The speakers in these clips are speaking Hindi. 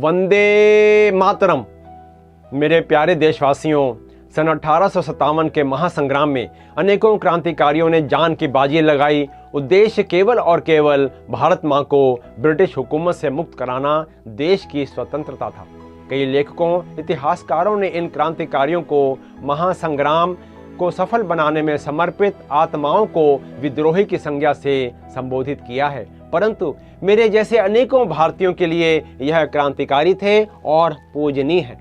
वंदे मातरम। मेरे प्यारे देशवासियों, सन 1857 के महासंग्राम में अनेकों क्रांतिकारियों ने जान की बाजी लगाई। उद्देश्य केवल और केवल भारत माँ को ब्रिटिश हुकूमत से मुक्त कराना, देश की स्वतंत्रता था। कई लेखकों, इतिहासकारों ने इन क्रांतिकारियों को महासंग्राम को सफल बनाने में समर्पित आत्माओं को विद्रोही की संज्ञा से संबोधित किया है, परंतु मेरे जैसे अनेकों भारतीयों के लिए यह क्रांतिकारी थे और पूजनीय है।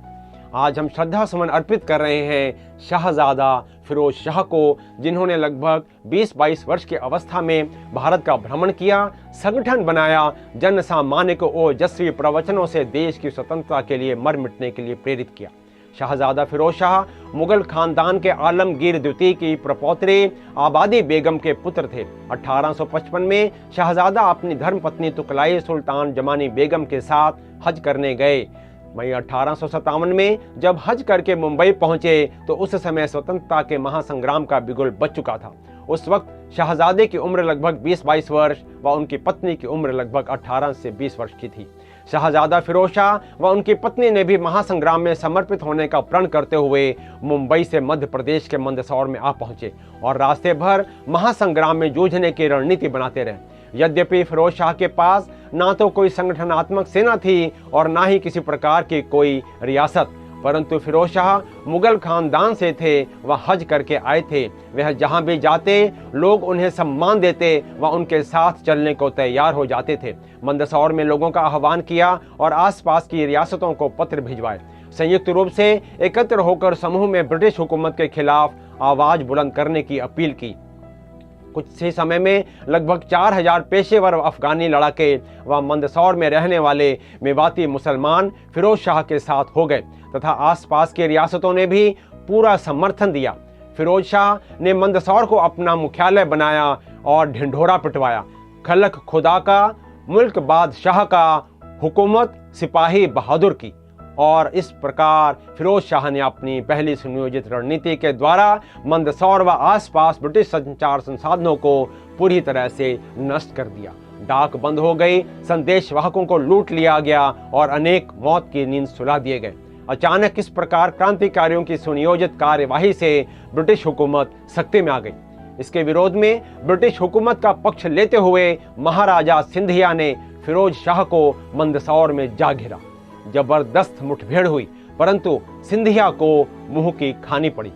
आज हम श्रद्धा सुमन अर्पित कर रहे हैं शहजादा फिरोज शाह को, जिन्होंने लगभग 20-22 वर्ष की अवस्था में भारत का भ्रमण किया, संगठन बनाया, जन सामान्य को ओजस्वी प्रवचनों से देश की स्वतंत्रता के लिए मर मिटने के लिए प्रेरित किया। शहजादा फिरोज शाह मुगल खानदान के आलमगीर द्वितीय की प्रपौत्री आबादी बेगम के पुत्र थे। 1855 में शहजादा अपनी धर्मपत्नी तुकलाई सुल्तान जमानी बेगम के साथ हज करने गए। मई 1857 में जब हज करके मुंबई पहुंचे तो उस समय स्वतंत्रता के महासंग्राम का बिगुल बज चुका था। उस वक्त शहजादे की उम्र लगभग 20-22 वर्ष व उनकी पत्नी की उम्र लगभग 18 से 20 वर्ष की थी। शहजादा फिरोज शाह व उनकी पत्नी ने भी महासंग्राम में समर्पित होने का प्रण करते हुए मुंबई से मध्य प्रदेश के मंदसौर में आ पहुंचे और रास्ते भर महासंग्राम में जूझने की रणनीति बनाते रहे। यद्यपि फिरोज शाह के पास ना तो कोई संगठनात्मक सेना थी और ना ही किसी प्रकार की कोई रियासत, परंतु फिरोज शाह मुगल खानदान से थे, वह हज करके आए थे। वह जहां भी जाते लोग उन्हें सम्मान देते व उनके साथ चलने को तैयार हो जाते थे। मंदसौर में लोगों का आह्वान किया और आसपास की रियासतों को पत्र भिजवाए। संयुक्त रूप से एकत्र होकर समूह में ब्रिटिश हुकूमत के खिलाफ आवाज बुलंद करने की अपील की। कुछ ही समय में लगभग 4000 पेशेवर अफगानी लड़ाके व मंदसौर में रहने वाले मेवाती मुसलमान फिरोज शाह के साथ हो गए तथा आसपास की रियासतों ने भी पूरा समर्थन दिया। फिरोज शाह ने मंदसौर को अपना मुख्यालय बनाया और ढिंढोरा पिटवाया। खलक खुदा का, मुल्क बादशाह का, हुकूमत सिपाही बहादुर की। और इस प्रकार फिरोज शाह ने अपनी पहली सुनियोजित रणनीति के द्वारा मंदसौर व आसपास ब्रिटिश संचार संसाधनों को पूरी तरह से नष्ट कर दिया। डाक बंद हो गई, संदेश वाहकों को लूट लिया गया और अनेक मौत की नींद सुला दिए गए। अचानक इस प्रकार क्रांतिकारियों की सुनियोजित कार्यवाही से ब्रिटिश हुकूमत सख्ती में आ गई। इसके विरोध में ब्रिटिश हुकूमत का पक्ष लेते हुए महाराजा सिंधिया ने फिरोज शाह को मंदसौर में जा घिरा। जबरदस्त मुठभेड़ हुई, परंतु सिंधिया को मुंह की खानी पड़ी।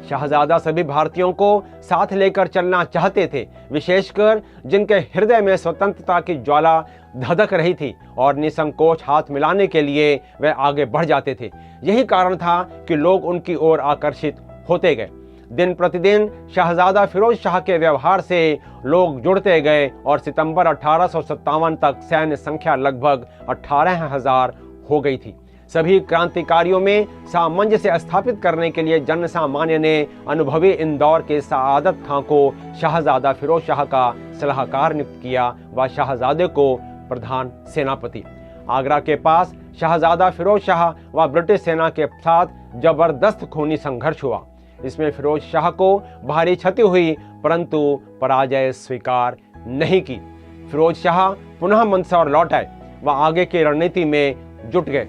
शहजादा सभी भारतीयों को साथ लेकर चलना चाहते थे, विशेषकर जिनके हृदय में स्वतंत्रता की ज्वाला धधक रही थी और निसंकोच हाथ मिलाने के लिए वे आगे बढ़ जाते थे। यही कारण था कि लोग उनकी ओर आकर्षित होते गए। दिन प्रतिदिन शहजादा फिरोज शाह के व्यवहार से लोग जुड़ते गए और सितंबर 1857 तक सैन्य संख्या लगभग 18,000 हो गई थी। सभी क्रांतिकारियों में सामंजस्य स्थापित करने के लिए जन सामान्य ने अनुभवी इंदौर के सआदत खां को शहजादा फिरोज शाह का सलाहकार नियुक्त किया व शहजादे को प्रधान सेनापति। आगरा के पास शहजादा फिरोज शाह व ब्रिटिश सेना के साथ जबरदस्त खूनी संघर्ष हुआ। इसमें फिरोज शाह को भारी क्षति हुई, परंतु पराजय स्वीकार नहीं की। फिरोज शाह पुनः मंदसौर लौट आए व आगे की रणनीति में जुट गए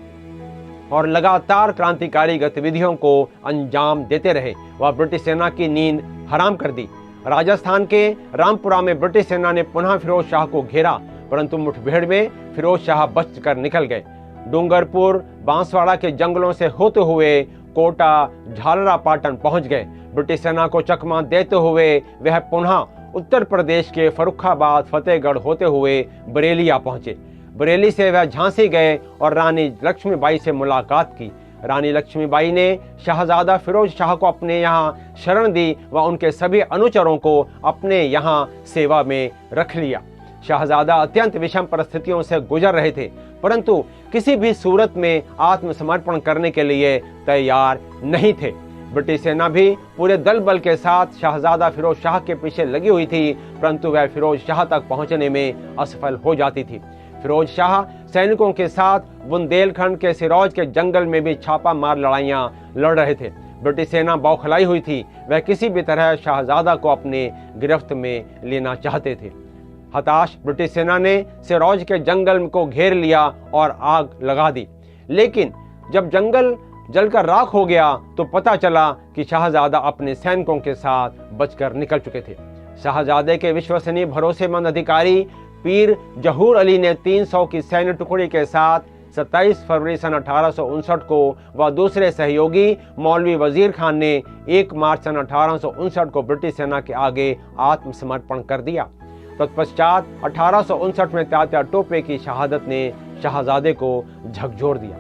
और लगातार क्रांतिकारी गतिविधियों को अंजाम देते रहे। वह ब्रिटिश सेना की नींद हराम कर दी। राजस्थान के रामपुरा में ब्रिटिश सेना ने पुनः फिरोज शाह को घेरा, परंतु मुठभेड़ में फिरोज शाह बच कर निकल गए। डूंगरपुर, बांसवाड़ा के जंगलों से होते हुए कोटा, झालरापाटन पहुंच गए। ब्रिटिश सेना को चकमा देते हुए वह पुनः उत्तर प्रदेश के फर्रुखाबाद, फतेहगढ़ होते हुए बरेली आ पहुंचे। बरेली से वह झांसी गए और रानी लक्ष्मीबाई से मुलाकात की। रानी लक्ष्मीबाई ने शहजादा फिरोज शाह को अपने यहाँ शरण दी व उनके सभी अनुचरों को अपने यहाँ सेवा में रख लिया। शहजादा अत्यंत विषम परिस्थितियों से गुजर रहे थे, परंतु किसी भी सूरत में आत्मसमर्पण करने के लिए तैयार नहीं थे। ब्रिटिश सेना भी पूरे दल बल के साथ शहजादा फिरोज शाह के पीछे लगी हुई थी, परंतु वह फिरोज शाह तक पहुंचने में असफल हो जाती थी। फिरोज शाह सैनिकों के साथ बुंदेलखंड के सिरौज के जंगल में भी छापा मार लड़ाइयां लड़ रहे थे। ब्रिटिश सेना बौखलाई हुई थी। वह किसी भी तरह शहजादा को अपने गिरफ्त में लेना चाहते थे। हताश ब्रिटिश सेना ने सिरौज के जंगल को घेर लिया और आग लगा दी, लेकिन जब जंगल जलकर राख हो गया तो पता चला कि शाहजादा अपने सैनिकों के साथ बचकर निकल चुके थे। शाहजादे के विश्वसनीय भरोसेमंद अधिकारी पीर जहूर अली ने 300 की सैन्य टुकड़ी के साथ 27 फरवरी सन 1859 को व दूसरे सहयोगी मौलवी वजीर खान ने 1 मार्च सन 1859 को ब्रिटिश सेना के आगे आत्मसमर्पण कर दिया। तत्पश्चात 1859 में तात्या टोपे की शहादत ने शाहजादे को झकझोर दिया।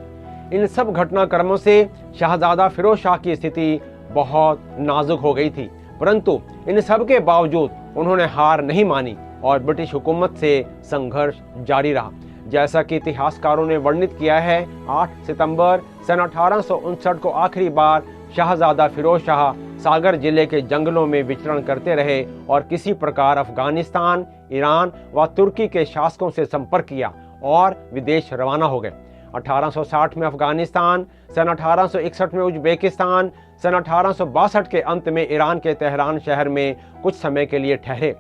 इन सब घटनाक्रमों से शाहजादा फिरोज शाह की स्थिति बहुत नाजुक हो गई थी, परंतु इन सब के बावजूद उन्होंने हार नहीं मानी और ब्रिटिश हुकूमत से संघर्ष जारी रहा। जैसा कि इतिहासकारों ने वर्णित किया है, 8 सितंबर सन 1859 को आखिरी बार शाहजादा फिरोज शाह सागर जिले के जंगलों में विचरण करते रहे और किसी प्रकार अफगानिस्तान, ईरान व तुर्की के शासकों से संपर्क किया और विदेश रवाना हो गए। 1860 में अफगानिस्तान, सन 1861 में उज्बेकिस्तान, सन 1862 के अंत में ईरान के तेहरान शहर में कुछ समय के लिए ठहरे।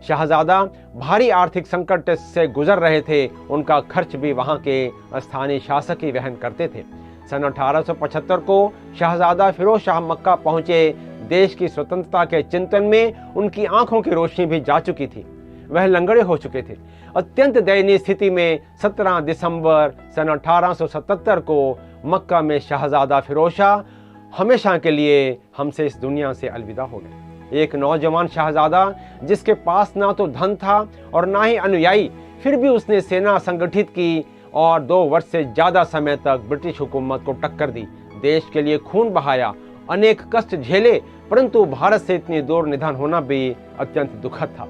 शाहजादा भारी आर्थिक संकट से गुजर रहे थे, उनका खर्च भी वहां के स्थानीय शासक ही वहन करते थे। सन 1875 को शाहजादा फिरोज शाह मक्का पहुंचे। देश की स्वतंत्रता के चिंतन में उनकी आंखों की रोशनी भी जा चुकी थी, वह लंगड़े हो चुके थे। अत्यंत दयनीय स्थिति में 17 दिसंबर सन 1877 को मक्का में शाहजादा फिरोज शाह हमेशा के लिए हमसे इस दुनिया से अलविदा हो गए। एक नौजवान शाहजादा जिसके पास ना तो धन था और ना ही अनुयायी, फिर भी उसने सेना संगठित की और 2 वर्ष से ज्यादा समय तक ब्रिटिश हुकूमत को टक्कर दी। देश के लिए खून बहाया, अनेक कष्ट झेले, परंतु भारत से इतनी दूर निधन होना भी अत्यंत दुखद था।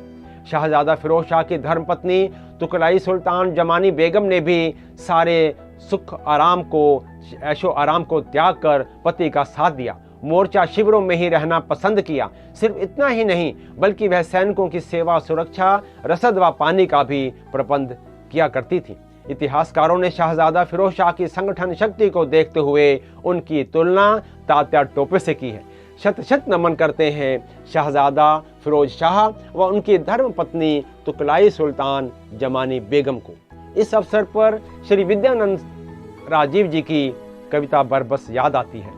शाहजादा फिरोज शाह की धर्मपत्नी तुकलाई सुल्तान जमानी बेगम ने भी सारे सुख आराम को, ऐशो आराम को त्याग कर पति का साथ दिया। मोर्चा शिविरों में ही रहना पसंद किया। सिर्फ इतना ही नहीं, बल्कि वह सैनिकों की सेवा, सुरक्षा, रसद व पानी का भी प्रबंध किया करती थी। इतिहासकारों ने शाहजादा फिरोज शाह की संगठन शक्ति को देखते हुए उनकी तुलना तात्या टोपे से की है। शत शत नमन करते हैं शाहजादा फिरोज शाह व उनकी धर्मपत्नी तुकलाई सुल्तान जमानी बेगम को। इस अवसर पर श्री विद्यानंद राजीव जी की कविता बरबस याद आती है।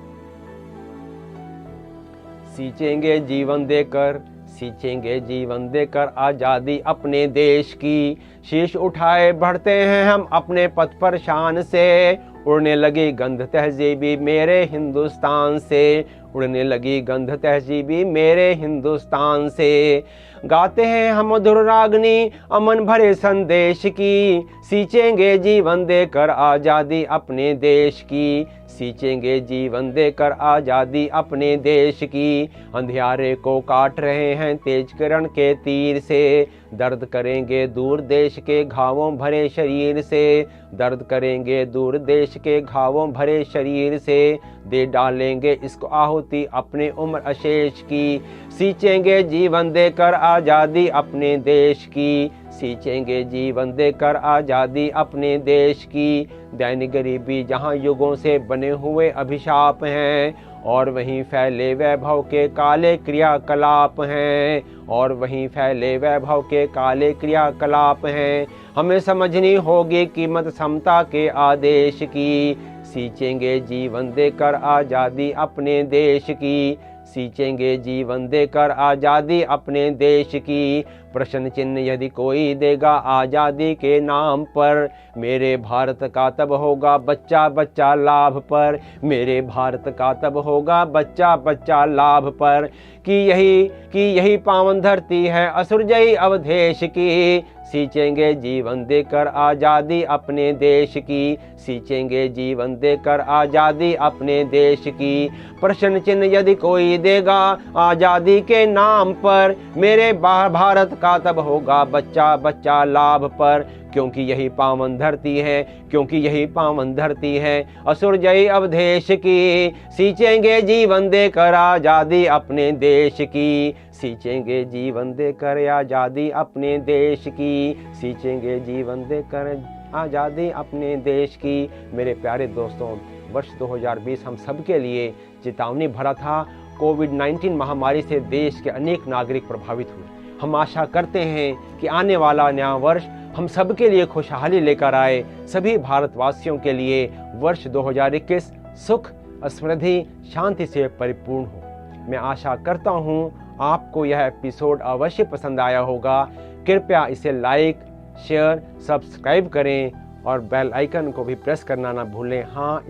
सींचेंगे जीवन देकर, सींचेंगे जीवन देकर आजादी अपने देश की, शीश उठाए बढ़ते हैं हम अपने पथ पर शान से, उड़ने लगी गंध तहजीबी मेरे हिंदुस्तान से, उड़ने लगी गंध तहजीबी मेरे हिंदुस्तान से। गाते हैं हम मधुर रागनी अमन भरे संदेश की, सींचेंगे जीवन देकर आजादी अपने देश की, सींचेंगे जीवन देकर आजादी अपने देश की। अंधियारे को काट रहे हैं तेज किरण के तीर से, दर्द करेंगे दूर देश के घावों भरे शरीर से, दर्द करेंगे दूर देश के घावों भरे शरीर से, दे डालेंगे इसको आहुति अपने उम्र अशेष की, सींचेंगे जीवन देकर आजादी अपने देश की, सींचेंगे जीवन देकर आजादी अपने देश की। दैनिक गरीबी जहां युगों से बने हुए अभिशाप हैं, और वहीं फैले वैभव के काले क्रियाकलाप हैं, और वहीं फैले वैभव के काले क्रियाकलाप हैं। हमें समझनी होगी कीमत समता के आदेश की, सींचेंगे जीवन देकर आजादी अपने देश की, सींचेंगे जीवन देकर आजादी अपने देश की। प्रश्न चिन्ह यदि कोई देगा आजादी के नाम पर, मेरे भारत का तब होगा बच्चा बच्चा लाभ पर, मेरे भारत का तब होगा बच्चा बच्चा लाभ पर। कि यही पावन धरती है असुरजयी अवधेश की, सींचेंगे जीवन देकर आजादी अपने देश की, सींचेंगे जीवन देकर आजादी अपने देश की। प्रश्न चिन्ह यदि कोई देगा आजादी के नाम पर, मेरे भारत का तब होगा बच्चा बच्चा लाभ पर। क्योंकि यही पावन धरती है, क्योंकि यही पावन धरती है असुरजयी अवधेश की, सींचेंगे जीवन देकर आजादी अपने देश की, सींचेंगे जीवन देकर आजादी अपने देश की, सींचेंगे जीवन देकर आजादी अपने देश की। मेरे प्यारे दोस्तों, वर्ष 2020 हम सब के लिए चेतावनी भरा था। कोविड-19 महामारी से देश के अनेक नागरिक प्रभावित हुए। हम आशा करते हैं कि आने वाला नया वर्ष हम सबके लिए खुशहाली लेकर आए, सभी भारतवासियों के लिए वर्ष 2021 सुख, समृद्धि, शांति से परिपूर्ण हो। मैं आशा करता हूँ आपको यह एपिसोड अवश्य पसंद आया होगा। कृपया इसे लाइक, शेयर, सब्सक्राइब करें और बेल आइकन को भी प्रेस करना ना भूलें। हाँ,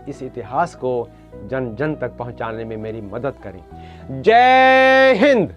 इस इतिहास को जन जन तक पहुंचाने में मेरी मदद करें। जय हिंद।